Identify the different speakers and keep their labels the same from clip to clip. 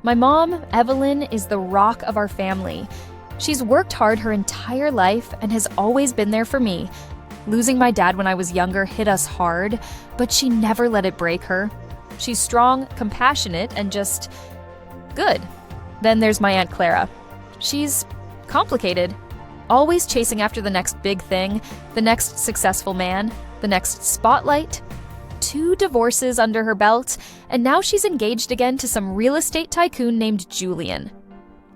Speaker 1: My mom, Evelyn, is the rock of our family. She's worked hard her entire life and has always been there for me. Losing my dad when I was younger hit us hard, but she never let it break her. She's strong, compassionate, and just good. Then there's my Aunt Clara. She's complicated, always chasing after the next big thing, the next successful man, the next spotlight. 2 divorces under her belt, and now she's engaged again to some real estate tycoon named Julian.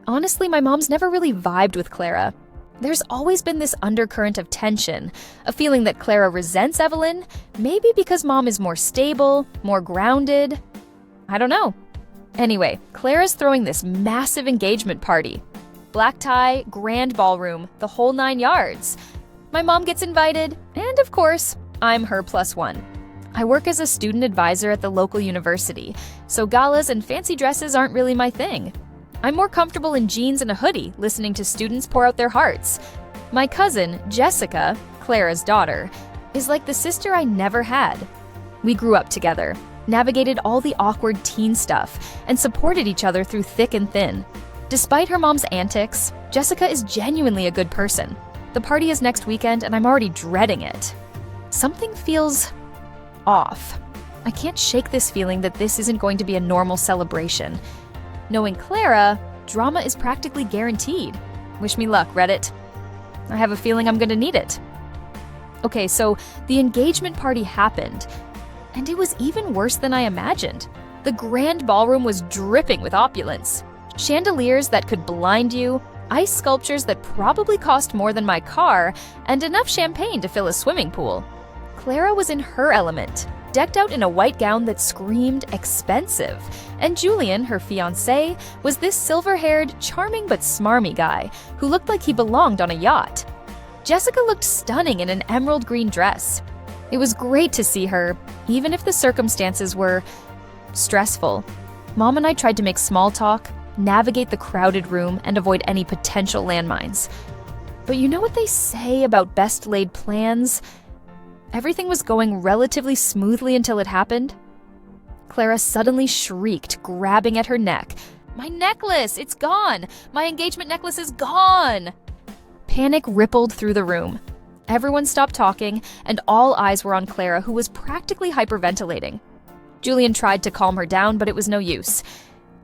Speaker 1: Honestly, my mom's never really vibed with Clara. There's always been this undercurrent of tension, a feeling that Clara resents Evelyn, maybe because mom is more stable, more grounded. I don't know. Anyway, Clara's throwing this massive engagement party. Black tie, grand ballroom, the whole 9 yards. My mom gets invited, and of course, I'm her +1. I work as a student advisor at the local university, so galas and fancy dresses aren't really my thing. I'm more comfortable in jeans and a hoodie, listening to students pour out their hearts. My cousin, Jessica, Clara's daughter, is like the sister I never had. We grew up together, navigated all the awkward teen stuff, and supported each other through thick and thin. Despite her mom's antics, Jessica is genuinely a good person. The party is next weekend, and I'm already dreading it. Something feels off. I can't shake this feeling that this isn't going to be a normal celebration. Knowing Clara, drama is practically guaranteed. Wish me luck, Reddit. I have a feeling I'm gonna need it. Okay, so the engagement party happened, and it was even worse than I imagined. The grand ballroom was dripping with opulence. Chandeliers that could blind you, ice sculptures that probably cost more than my car, and enough champagne to fill a swimming pool. Clara was in her element, decked out in a white gown that screamed expensive. And Julian, her fiancé, was this silver-haired, charming but smarmy guy who looked like he belonged on a yacht. Jessica looked stunning in an emerald green dress. It was great to see her, even if the circumstances were stressful. Mom and I tried to make small talk, navigate the crowded room, and avoid any potential landmines. But you know what they say about best-laid plans? Everything was going relatively smoothly until it happened. Clara suddenly shrieked, grabbing at her neck. "My necklace! It's gone! My engagement necklace is gone!" Panic rippled through the room. Everyone stopped talking, and all eyes were on Clara, who was practically hyperventilating. Julian tried to calm her down, but it was no use.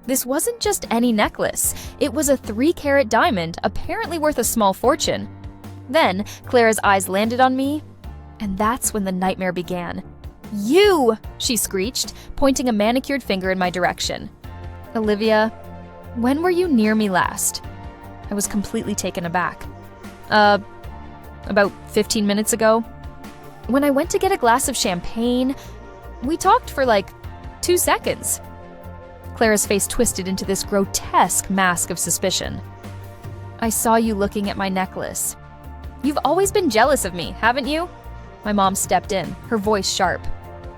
Speaker 1: This wasn't just any necklace. It was a 3-carat diamond, apparently worth a small fortune. Then, Clara's eyes landed on me, and that's when the nightmare began. "You!" she screeched, pointing a manicured finger in my direction. "Olivia, when were you near me last?" I was completely taken aback. About 15 minutes ago. When I went to get a glass of champagne, we talked for like 2 seconds. Clara's face twisted into this grotesque mask of suspicion. "I saw you looking at my necklace. You've always been jealous of me, haven't you?" My mom stepped in, her voice sharp.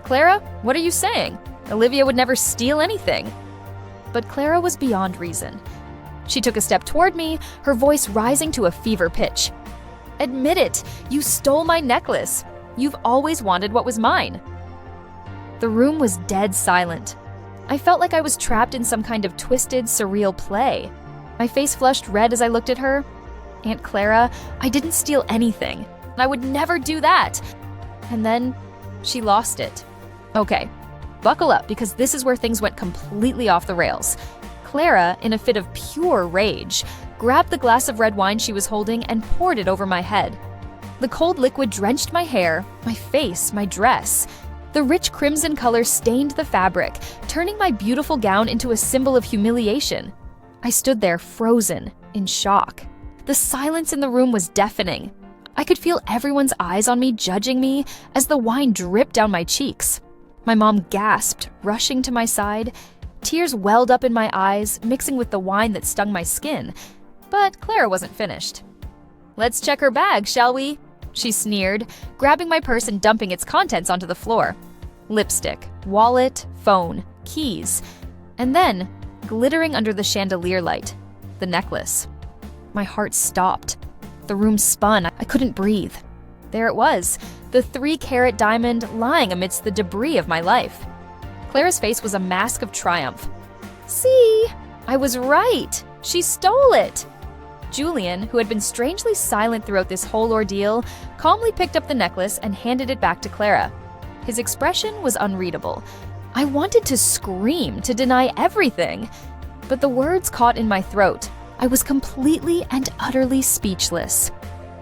Speaker 1: "Clara, what are you saying? Olivia would never steal anything." But Clara was beyond reason. She took a step toward me, her voice rising to a fever pitch. "Admit it, you stole my necklace. You've always wanted what was mine." The room was dead silent. I felt like I was trapped in some kind of twisted, surreal play. My face flushed red as I looked at her. "Aunt Clara, I didn't steal anything. I would never do that." And then she lost it. Okay, buckle up, because this is where things went completely off the rails. Clara, in a fit of pure rage, grabbed the glass of red wine she was holding and poured it over my head. The cold liquid drenched my hair, my face, my dress. The rich crimson color stained the fabric, turning my beautiful gown into a symbol of humiliation. I stood there frozen, in shock. The silence in the room was deafening. I could feel everyone's eyes on me, judging me, as the wine dripped down my cheeks. My mom gasped, rushing to my side. Tears welled up in my eyes, mixing with the wine that stung my skin. But Clara wasn't finished. "Let's check her bag, shall we?" she sneered, grabbing my purse and dumping its contents onto the floor. Lipstick, wallet, phone, keys, and then, glittering under the chandelier light, the necklace. My heart stopped. The room spun. I couldn't breathe. There it was, the 3-carat diamond lying amidst the debris of my life. Clara's face was a mask of triumph. "See?" I was right! She stole it! Julian, who had been strangely silent throughout this whole ordeal, calmly picked up the necklace and handed it back to Clara. His expression was unreadable. I wanted to scream, to deny everything, but the words caught in my throat. I was completely and utterly speechless.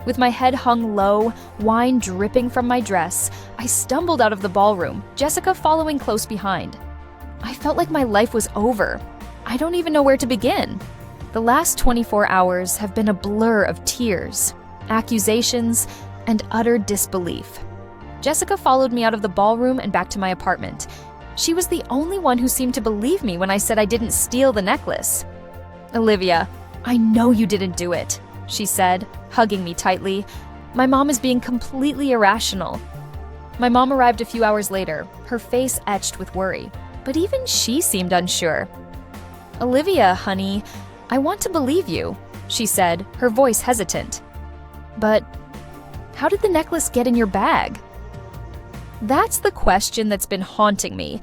Speaker 1: With my head hung low, wine dripping from my dress, I stumbled out of the ballroom, Jessica following close behind. I felt like my life was over. I don't even know where to begin. The last 24 hours have been a blur of tears, accusations, and utter disbelief. Jessica followed me out of the ballroom and back to my apartment. She was the only one who seemed to believe me when I said I didn't steal the necklace. "Olivia, I know you didn't do it," she said, hugging me tightly. "My mom is being completely irrational." My mom arrived a few hours later, her face etched with worry, but even she seemed unsure. "Olivia, honey, I want to believe you," she said, her voice hesitant. "But how did the necklace get in your bag?" That's the question that's been haunting me.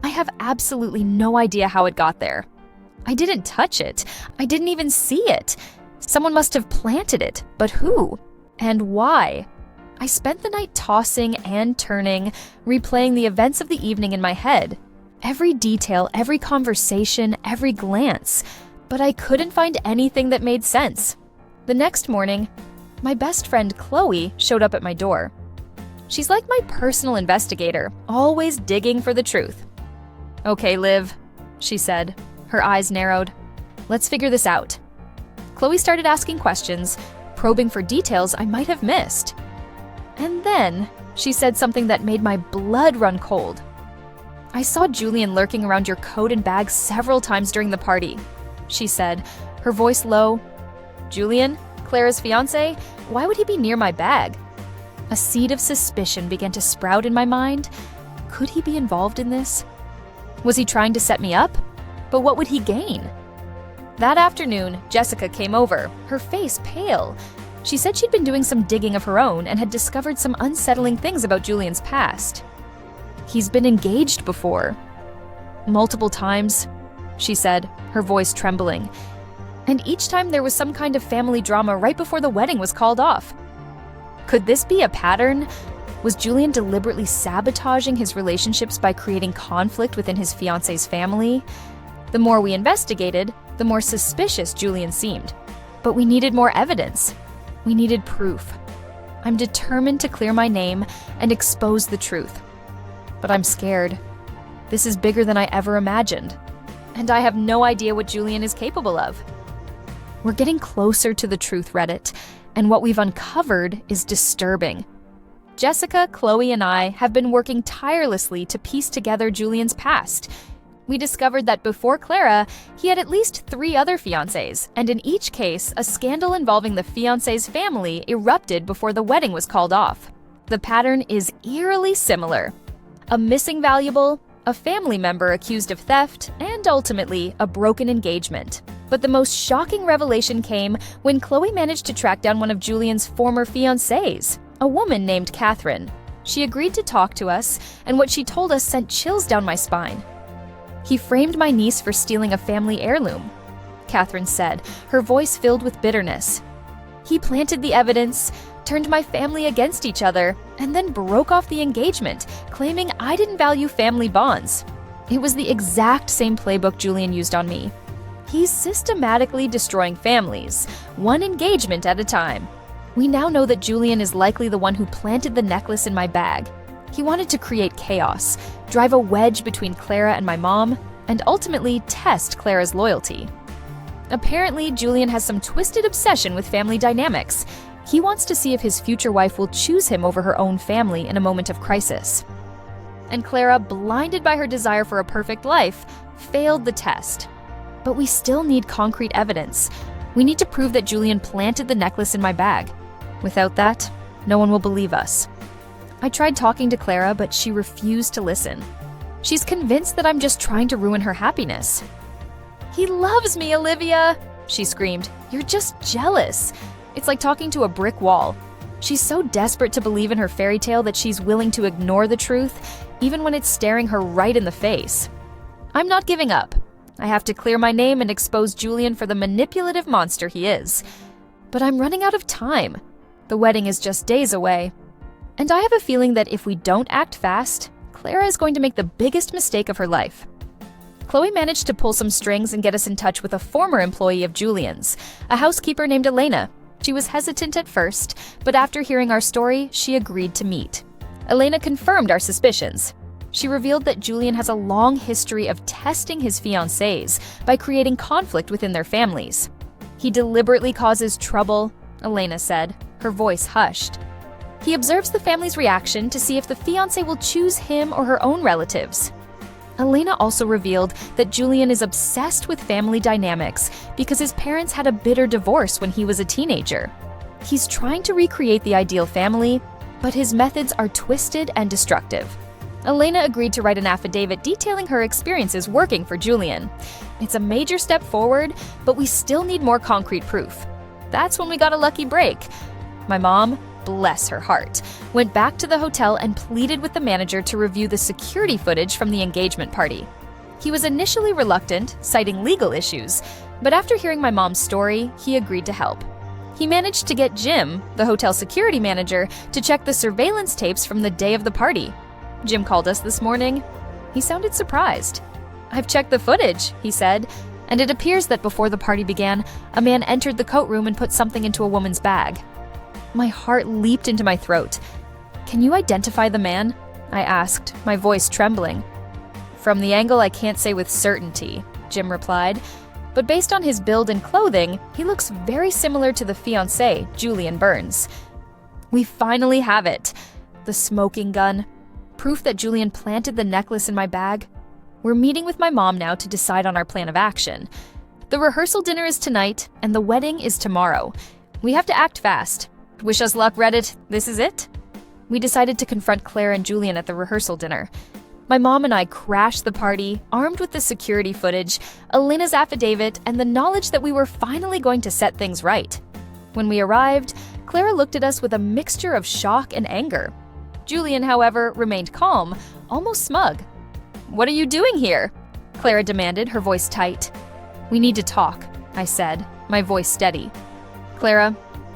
Speaker 1: I have absolutely no idea how it got there. I didn't touch it. I didn't even see it. Someone must have planted it, but who? And why? I spent the night tossing and turning, replaying the events of the evening in my head. Every detail, every conversation, every glance. But I couldn't find anything that made sense. The next morning, my best friend Chloe showed up at my door. She's like my personal investigator, always digging for the truth. "Okay, Liv," she said. Her eyes narrowed. "Let's figure this out." Chloe started asking questions, probing for details I might have missed. And then she said something that made my blood run cold. "I saw Julian lurking around your coat and bag several times during the party," she said, her voice low. "Julian, Clara's fiancé? Why would he be near my bag?" A seed of suspicion began to sprout in my mind. Could he be involved in this? Was he trying to set me up? But what would he gain? That afternoon, Jessica came over, her face pale. She said she'd been doing some digging of her own and had discovered some unsettling things about Julian's past. "He's been engaged before. Multiple times," she said, her voice trembling. "And each time there was some kind of family drama right before the wedding was called off. Could this be a pattern? Was Julian deliberately sabotaging his relationships by creating conflict within his fiancé's family? The more we investigated, the more suspicious Julian seemed. But we needed more evidence. We needed proof. I'm determined to clear my name and expose the truth. But I'm scared. This is bigger than I ever imagined. And I have no idea what Julian is capable of. We're getting closer to the truth, Reddit, and what we've uncovered is disturbing. Jessica, Chloe, and I have been working tirelessly to piece together Julian's past. We discovered that before Clara, he had at least 3 other fiancés, and in each case, a scandal involving the fiancé's family erupted before the wedding was called off. The pattern is eerily similar. A missing valuable, a family member accused of theft, and ultimately, a broken engagement. But the most shocking revelation came when Chloe managed to track down one of Julian's former fiancés, a woman named Catherine. She agreed to talk to us, and what she told us sent chills down my spine. "He framed my niece for stealing a family heirloom," Catherine said, her voice filled with bitterness. "He planted the evidence, turned my family against each other, and then broke off the engagement, claiming I didn't value family bonds. It was the exact same playbook Julian used on me. He's systematically destroying families, one engagement at a time. We now know that Julian is likely the one who planted the necklace in my bag. He wanted to create chaos, drive a wedge between Clara and my mom, and ultimately test Clara's loyalty. Apparently, Julian has some twisted obsession with family dynamics. He wants to see if his future wife will choose him over her own family in a moment of crisis. And Clara, blinded by her desire for a perfect life, failed the test. But we still need concrete evidence. We need to prove that Julian planted the necklace in my bag. Without that, no one will believe us. I tried talking to Clara, but she refused to listen. She's convinced that I'm just trying to ruin her happiness. "He loves me, Olivia!" she screamed. "You're just jealous." It's like talking to a brick wall. She's so desperate to believe in her fairy tale that she's willing to ignore the truth, even when it's staring her right in the face. I'm not giving up. I have to clear my name and expose Julian for the manipulative monster he is. But I'm running out of time. The wedding is just days away. And I have a feeling that if we don't act fast, Clara is going to make the biggest mistake of her life. Chloe managed to pull some strings and get us in touch with a former employee of Julian's, a housekeeper named Elena. She was hesitant at first, but after hearing our story, she agreed to meet. Elena confirmed our suspicions. She revealed that Julian has a long history of testing his fiancées by creating conflict within their families. He deliberately causes trouble, Elena said, her voice hushed. He observes the family's reaction to see if the fiancé will choose him or her own relatives. Elena also revealed that Julian is obsessed with family dynamics because his parents had a bitter divorce when he was a teenager. He's trying to recreate the ideal family, but his methods are twisted and destructive. Elena agreed to write an affidavit detailing her experiences working for Julian. It's a major step forward, but we still need more concrete proof. That's when we got a lucky break. My mom, bless her heart, went back to the hotel and pleaded with the manager to review the security footage from the engagement party. He was initially reluctant, citing legal issues, but after hearing my mom's story, he agreed to help. He managed to get Jim, the hotel security manager, to check the surveillance tapes from the day of the party. Jim called us this morning. He sounded surprised. "I've checked the footage," he said, and it appears that before the party began, a man entered the coat room and put something into a woman's bag. My heart leaped into my throat. "Can you identify the man?" I asked, my voice trembling. "From the angle, I can't say with certainty," Jim replied, "but based on his build and clothing, he looks very similar to the fiancé, Julian Burns." We finally have it. The smoking gun. Proof that Julian planted the necklace in my bag. We're meeting with my mom now to decide on our plan of action. The rehearsal dinner is tonight, and the wedding is tomorrow. We have to act fast. Wish us luck, Reddit. This is it. We decided to confront Claire and Julian at the rehearsal dinner. My mom and I crashed the party, armed with the security footage, Elena's affidavit, and the knowledge that we were finally going to set things right. When we arrived, Clara looked at us with a mixture of shock and anger. Julian, however, remained calm, almost smug. "What are you doing here?" Clara demanded, her voice tight. "We need to talk," I said, my voice steady. "Clara,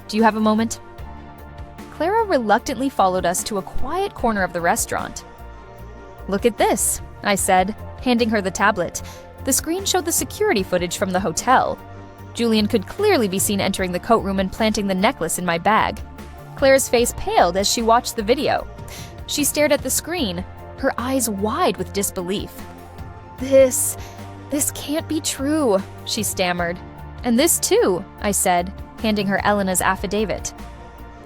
Speaker 1: do you have a moment?" Clara reluctantly followed us to a quiet corner of the restaurant. "Look at this," I said, handing her the tablet. The screen showed the security footage from the hotel. Julian could clearly be seen entering the coat room and planting the necklace in my bag. Clara's face paled as she watched the video. She stared at the screen, her eyes wide with disbelief. This can't be true," she stammered. "And this too," I said, handing her Elena's affidavit.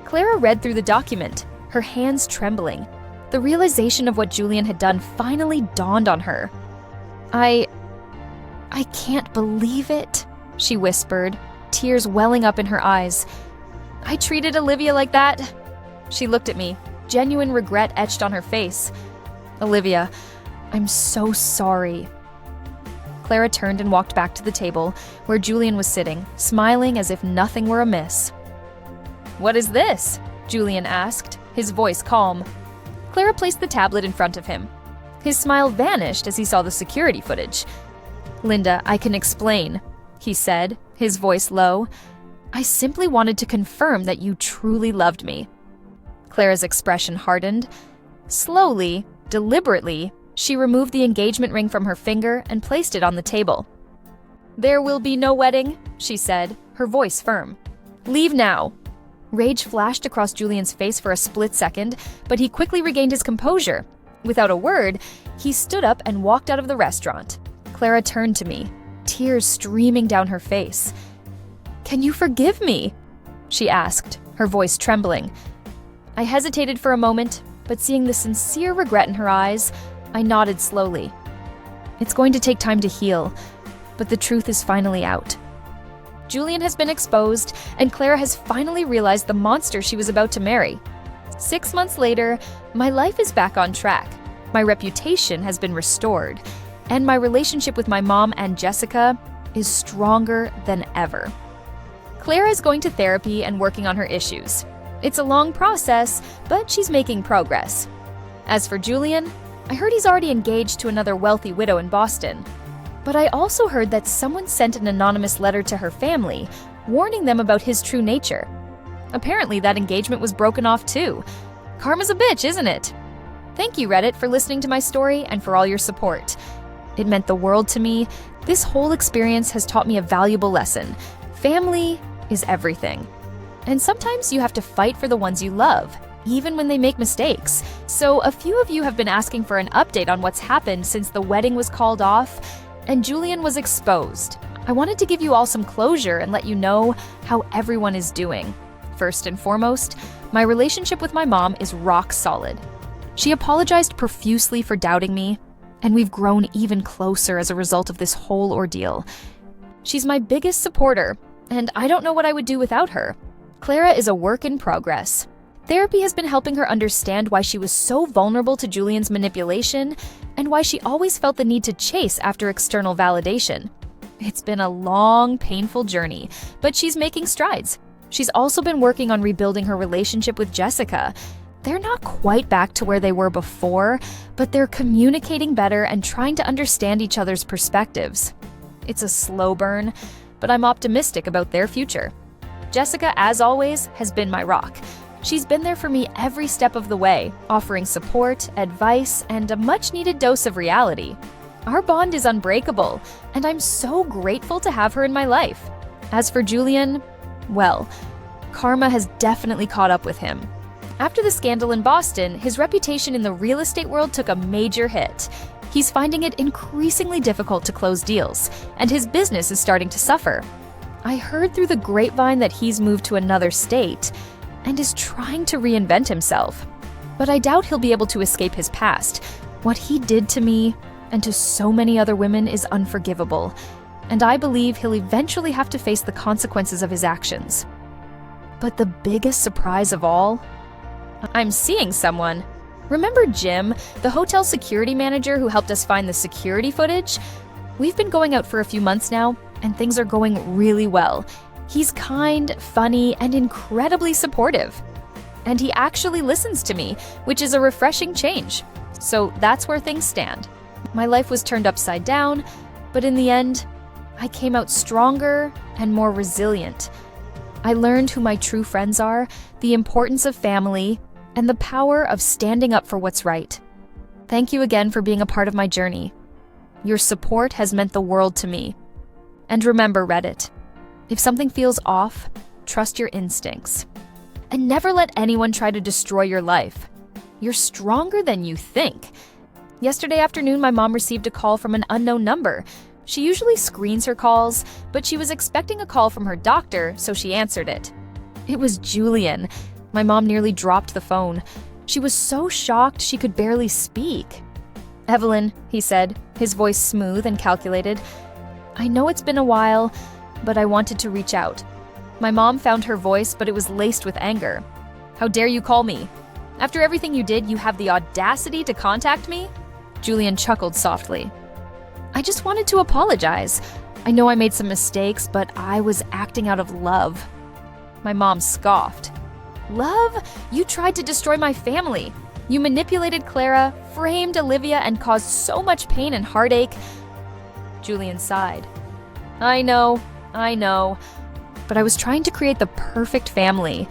Speaker 1: Clara read through the document, her hands trembling. The realization of what Julian had done finally dawned on her. I can't believe it," she whispered, tears welling up in her eyes. "I treated Olivia like that." She looked at me, genuine regret etched on her face. "Olivia, I'm so sorry." Clara turned and walked back to the table, where Julian was sitting, smiling as if nothing were amiss. "What is this?" Julian asked, his voice calm. Clara placed the tablet in front of him. His smile vanished as he saw the security footage. "Linda, I can explain," he said, his voice low. "I simply wanted to confirm that you truly loved me." Clara's expression hardened. Slowly, deliberately, she removed the engagement ring from her finger and placed it on the table. "There will be no wedding," she said, her voice firm. "Leave now." Rage flashed across Julian's face for a split second, but he quickly regained his composure. Without a word, he stood up and walked out of the restaurant. Clara turned to me, tears streaming down her face. "Can you forgive me?" she asked, her voice trembling. I hesitated for a moment, but seeing the sincere regret in her eyes, I nodded slowly. "It's going to take time to heal, but the truth is finally out. Julian has been exposed, and Clara has finally realized the monster she was about to marry. 6 months later, my life is back on track. My reputation has been restored, and my relationship with my mom and Jessica is stronger than ever. Clara is going to therapy and working on her issues. It's a long process, but she's making progress. As for Julian, I heard he's already engaged to another wealthy widow in Boston. But I also heard that someone sent an anonymous letter to her family, warning them about his true nature. Apparently, that engagement was broken off too. Karma's a bitch, isn't it? Thank you, Reddit, for listening to my story and for all your support. It meant the world to me. This whole experience has taught me a valuable lesson. Family is everything. And sometimes you have to fight for the ones you love, even when they make mistakes. So a few of you have been asking for an update on what's happened since the wedding was called off and Julian was exposed. I wanted to give you all some closure and let you know how everyone is doing. First and foremost, my relationship with my mom is rock solid. She apologized profusely for doubting me, and we've grown even closer as a result of this whole ordeal. She's my biggest supporter, and I don't know what I would do without her. Clara is a work in progress. Therapy has been helping her understand why she was so vulnerable to Julian's manipulation and why she always felt the need to chase after external validation. It's been a long, painful journey, but she's making strides. She's also been working on rebuilding her relationship with Jessica. They're not quite back to where they were before, but they're communicating better and trying to understand each other's perspectives. It's a slow burn, but I'm optimistic about their future. Jessica, as always, has been my rock. She's been there for me every step of the way, offering support, advice, and a much-needed dose of reality. Our bond is unbreakable, and I'm so grateful to have her in my life. As for Julian, well, karma has definitely caught up with him. After the scandal in Boston, his reputation in the real estate world took a major hit. He's finding it increasingly difficult to close deals, and his business is starting to suffer. I heard through the grapevine that he's moved to another state and is trying to reinvent himself. But I doubt he'll be able to escape his past. What he did to me and to so many other women is unforgivable, and I believe he'll eventually have to face the consequences of his actions. But the biggest surprise of all, I'm seeing someone. Remember Jim, the hotel security manager who helped us find the security footage? We've been going out for a few months now, and things are going really well. He's kind, funny, and incredibly supportive. And he actually listens to me, which is a refreshing change. So that's where things stand. My life was turned upside down, but in the end, I came out stronger and more resilient. I learned who my true friends are, the importance of family, and the power of standing up for what's right. Thank you again for being a part of my journey. Your support has meant the world to me. And remember, Reddit, if something feels off, trust your instincts. And never let anyone try to destroy your life. You're stronger than you think. Yesterday afternoon, my mom received a call from an unknown number. She usually screens her calls, but she was expecting a call from her doctor, so she answered it. It was Julian. My mom nearly dropped the phone. She was so shocked she could barely speak. "Evelyn," he said, his voice smooth and calculated. "I know it's been a while, but I wanted to reach out." My mom found her voice, but it was laced with anger. "How dare you call me? After everything you did, you have the audacity to contact me?" Julian chuckled softly. "I just wanted to apologize. I know I made some mistakes, but I was acting out of love." My mom scoffed. "Love? You tried to destroy my family. You manipulated Clara, framed Olivia, and caused so much pain and heartache." Julian sighed. I know. But I was trying to create the perfect family.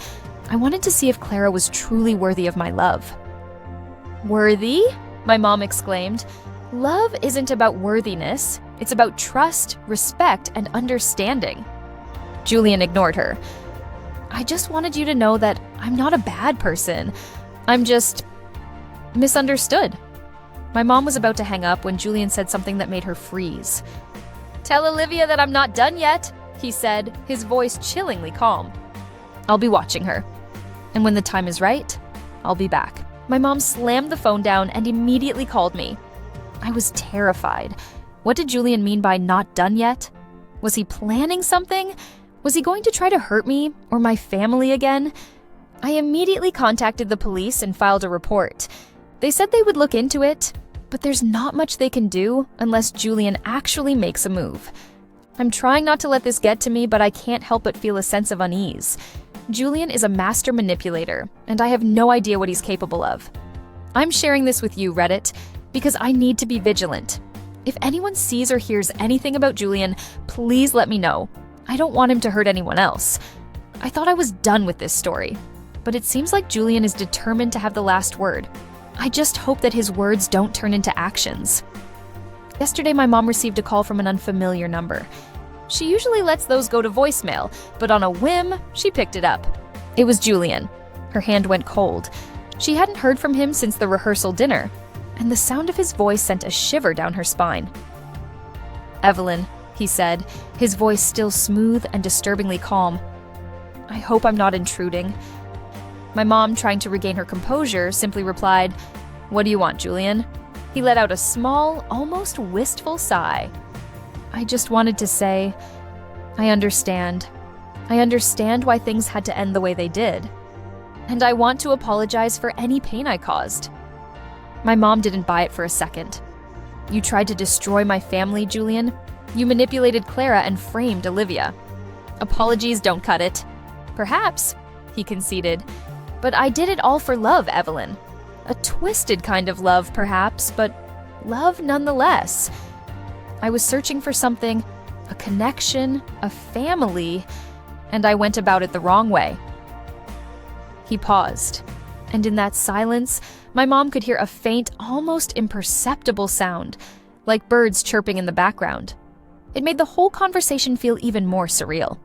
Speaker 1: I wanted to see if Clara was truly worthy of my love." "Worthy?" my mom exclaimed. "Love isn't about worthiness. It's about trust, respect, and understanding." Julian ignored her. "I just wanted you to know that I'm not a bad person. I'm just misunderstood." My mom was about to hang up when Julian said something that made her freeze. "Tell Olivia that I'm not done yet," he said, his voice chillingly calm. "I'll be watching her. And when the time is right, I'll be back." My mom slammed the phone down and immediately called me. I was terrified. What did Julian mean by not done yet? Was he planning something? Was he going to try to hurt me or my family again? I immediately contacted the police and filed a report. They said they would look into it, but there's not much they can do unless Julian actually makes a move. I'm trying not to let this get to me, but I can't help but feel a sense of unease. Julian is a master manipulator, and I have no idea what he's capable of. I'm sharing this with you, Reddit, because I need to be vigilant. If anyone sees or hears anything about Julian, please let me know. I don't want him to hurt anyone else. I thought I was done with this story, but it seems like Julian is determined to have the last word. I just hope that his words don't turn into actions. Yesterday, my mom received a call from an unfamiliar number. She usually lets those go to voicemail, but on a whim, she picked it up. It was Julian. Her hand went cold. She hadn't heard from him since the rehearsal dinner, and the sound of his voice sent a shiver down her spine. "Evelyn," he said, his voice still smooth and disturbingly calm. "I hope I'm not intruding." My mom, trying to regain her composure, simply replied, "What do you want, Julian?" He let out a small, almost wistful sigh. "I just wanted to say, I understand. I understand why things had to end the way they did. And I want to apologize for any pain I caused." My mom didn't buy it for a second. "You tried to destroy my family, Julian. You manipulated Clara and framed Olivia. Apologies don't cut it." "Perhaps," he conceded. "But I did it all for love, Evelyn. A twisted kind of love, perhaps, but love nonetheless. I was searching for something, a connection, a family, and I went about it the wrong way." He paused, and in that silence, my mom could hear a faint, almost imperceptible sound, like birds chirping in the background. It made the whole conversation feel even more surreal.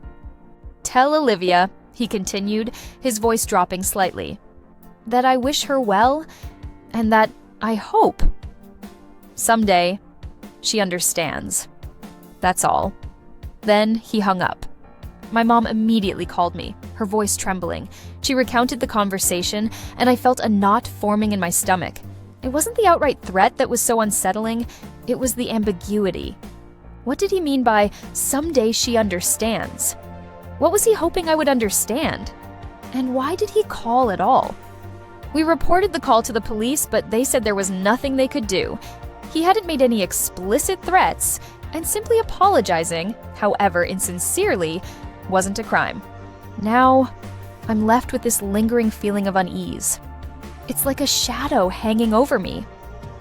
Speaker 1: "Tell Olivia," he continued, his voice dropping slightly, "that I wish her well, and that I hope someday she understands. That's all." Then he hung up. My mom immediately called me, her voice trembling. She recounted the conversation, and I felt a knot forming in my stomach. It wasn't the outright threat that was so unsettling, it was the ambiguity. What did he mean by, "someday she understands"? What was he hoping I would understand? And why did he call at all? We reported the call to the police, but they said there was nothing they could do. He hadn't made any explicit threats, and simply apologizing, however insincerely, wasn't a crime. Now, I'm left with this lingering feeling of unease. It's like a shadow hanging over me,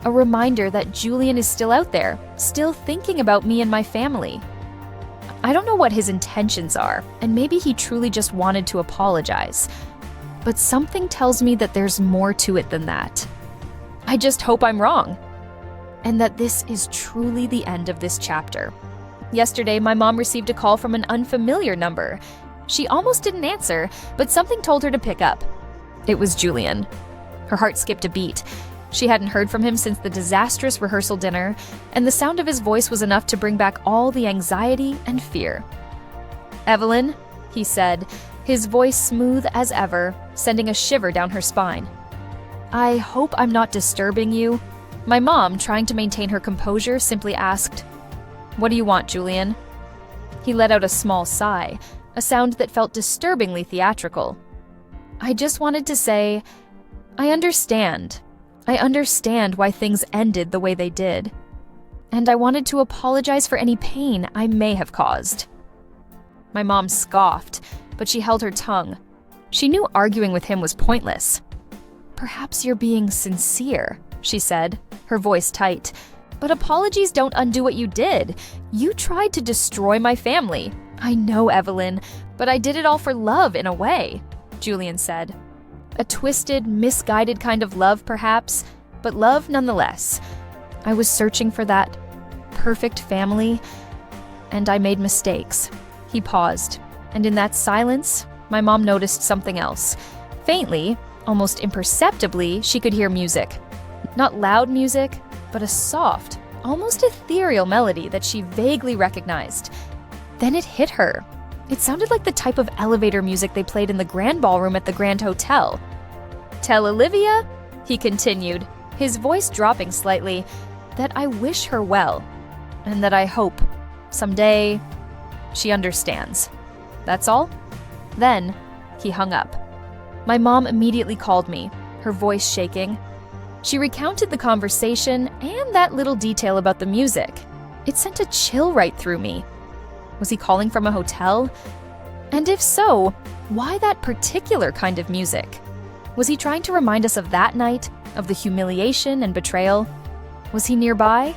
Speaker 1: a reminder that Julian is still out there, still thinking about me and my family. I don't know what his intentions are, and maybe he truly just wanted to apologize. But something tells me that there's more to it than that. I just hope I'm wrong, and that this is truly the end of this chapter. Yesterday, my mom received a call from an unfamiliar number. She almost didn't answer, but something told her to pick up. It was Julian. Her heart skipped a beat. She hadn't heard from him since the disastrous rehearsal dinner, and the sound of his voice was enough to bring back all the anxiety and fear. "Evelyn," he said, his voice smooth as ever, sending a shiver down her spine. "I hope I'm not disturbing you." My mom, trying to maintain her composure, simply asked, "What do you want, Julian?" He let out a small sigh, a sound that felt disturbingly theatrical. "I just wanted to say, I understand. I understand why things ended the way they did. And I wanted to apologize for any pain I may have caused." My mom scoffed, but she held her tongue. She knew arguing with him was pointless. "Perhaps you're being sincere," she said, her voice tight. "But apologies don't undo what you did. You tried to destroy my family. I know, Evelyn, but I did it all for love in a way," Julian said. "A twisted, misguided kind of love, perhaps, but love nonetheless. I was searching for that perfect family, and I made mistakes." He paused, and in that silence, my mom noticed something else. Faintly, almost imperceptibly, she could hear music. Not loud music, but a soft, almost ethereal melody that she vaguely recognized. Then it hit her. It sounded like the type of elevator music they played in the Grand Ballroom at the Grand Hotel. "Tell Olivia," he continued, his voice dropping slightly, "that I wish her well, and that I hope someday she understands. That's all." Then he hung up. My mom immediately called me, her voice shaking. She recounted the conversation and that little detail about the music. It sent a chill right through me. Was he calling from a hotel? And if so, why that particular kind of music? Was he trying to remind us of that night, of the humiliation and betrayal? Was he nearby?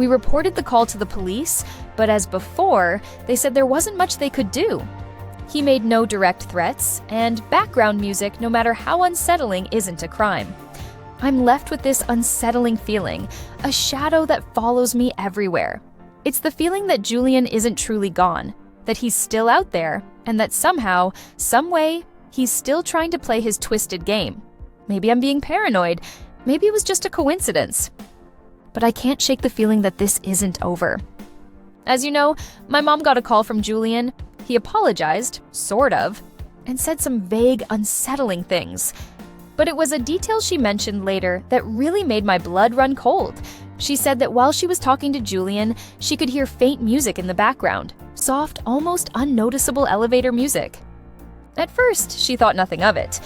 Speaker 1: We reported the call to the police, but as before, they said there wasn't much they could do. He made no direct threats, and background music, no matter how unsettling, isn't a crime. I'm left with this unsettling feeling, a shadow that follows me everywhere. It's the feeling that Julian isn't truly gone, that he's still out there, and that somehow, some way, he's still trying to play his twisted game. Maybe I'm being paranoid. Maybe it was just a coincidence. But I can't shake the feeling that this isn't over. As you know, my mom got a call from Julian. He apologized, sort of, and said some vague, unsettling things. But it was a detail she mentioned later that really made my blood run cold. She said that while she was talking to Julian, she could hear faint music in the background, soft, almost unnoticeable elevator music. At first, she thought nothing of it,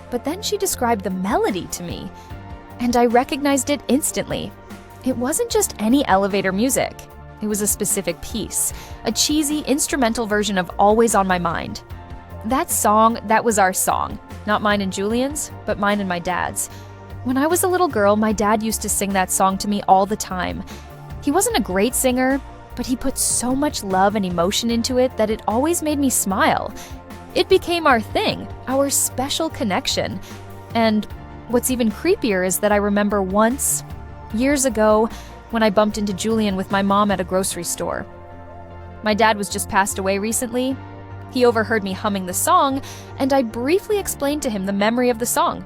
Speaker 1: but then she described the melody to me, and I recognized it instantly. It wasn't just any elevator music. It was a specific piece, a cheesy instrumental version of Always on My Mind. That song, that was our song. Not mine and Julian's, but mine and my dad's. When I was a little girl, my dad used to sing that song to me all the time. He wasn't a great singer, but he put so much love and emotion into it that it always made me smile. It became our thing, our special connection. And what's even creepier is that I remember once, years ago, when I bumped into Julian with my mom at a grocery store. My dad was just passed away recently. He overheard me humming the song, and I briefly explained to him the memory of the song.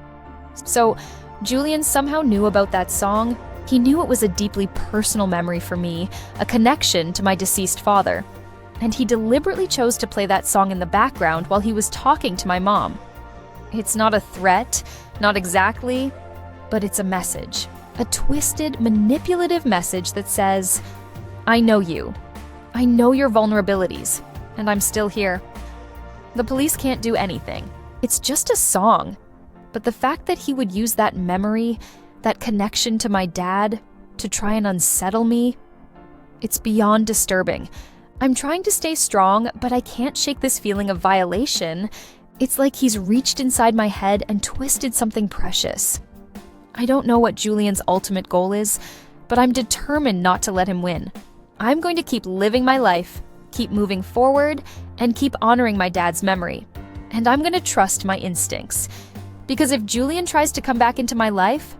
Speaker 1: So, Julian somehow knew about that song. He knew it was a deeply personal memory for me, a connection to my deceased father. And he deliberately chose to play that song in the background while he was talking to my mom. It's not a threat, not exactly, but it's a message. A twisted, manipulative message that says, I know you. I know your vulnerabilities, and I'm still here. The police can't do anything. It's just a song. But the fact that he would use that memory, that connection to my dad, to try and unsettle me, it's beyond disturbing. I'm trying to stay strong, but I can't shake this feeling of violation. It's like he's reached inside my head and twisted something precious. I don't know what Julian's ultimate goal is, but I'm determined not to let him win. I'm going to keep living my life, keep moving forward, and keep honoring my dad's memory. And I'm going to trust my instincts. Because if Julian tries to come back into my life,